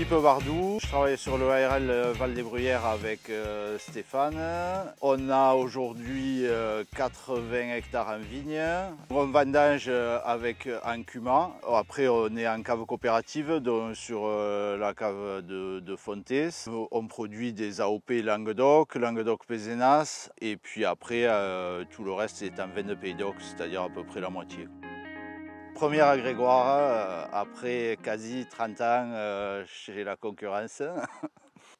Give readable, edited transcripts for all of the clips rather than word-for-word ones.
l'équipe Bardou. Je travaille sur le ARL Val des Bruyères avec Stéphane. On a aujourd'hui 80 hectares en vigne. On vendange avec un cuma. Après, on est en cave coopérative, donc sur la cave de Fontès. On produit des AOP Languedoc, Languedoc Pézenas. Et puis après, tout le reste est en vin de Pays d'Oc, c'est-à-dire à peu près la moitié. Premier agrégoire après quasi 30 ans chez la concurrence.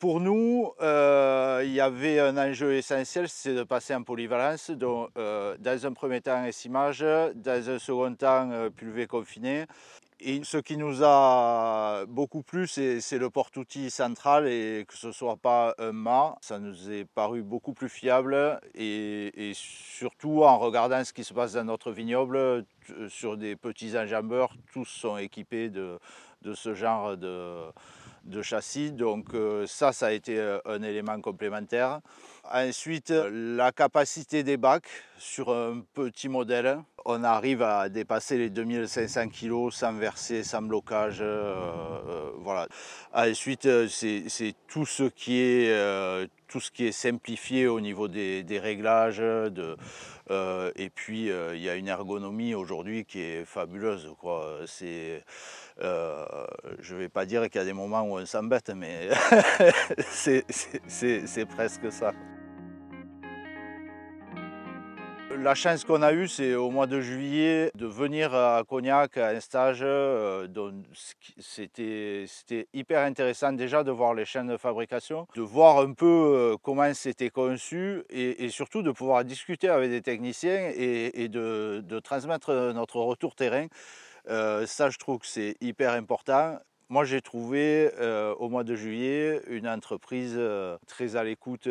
Pour nous, il y avait un enjeu essentiel, c'est de passer en polyvalence. Donc, dans un premier temps, essimage, dans un second temps, pulvé confiné. Et ce qui nous a beaucoup plu, c'est le porte-outil central et que ce ne soit pas un mât. Ça nous est paru beaucoup plus fiable et surtout en regardant ce qui se passe dans notre vignoble, sur des petits enjambeurs, tous sont équipés de ce genre de châssis. Donc ça a été un élément complémentaire. Ensuite, la capacité des bacs sur un petit modèle. On arrive à dépasser les 2500 kg sans verser, sans blocage. Voilà. Ensuite, c'est tout ce qui est simplifié au niveau des réglages. Et puis, il y a une ergonomie aujourd'hui qui est fabuleuse, quoi. Je ne vais pas dire qu'il y a des moments où on s'embête, mais c'est presque ça. La chance qu'on a eue, c'est au mois de juillet de venir à Cognac à un stage. C'était hyper intéressant déjà de voir les chaînes de fabrication, de voir un peu comment c'était conçu et surtout de pouvoir discuter avec des techniciens et de transmettre notre retour terrain. Ça, je trouve que c'est hyper important. Moi, j'ai trouvé au mois de juillet une entreprise très à l'écoute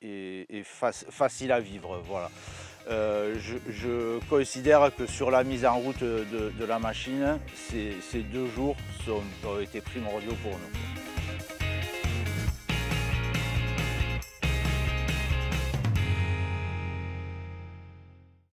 et facile à vivre. Voilà. Je considère que sur la mise en route de la machine, ces 2 jours ont été primordiaux pour nous.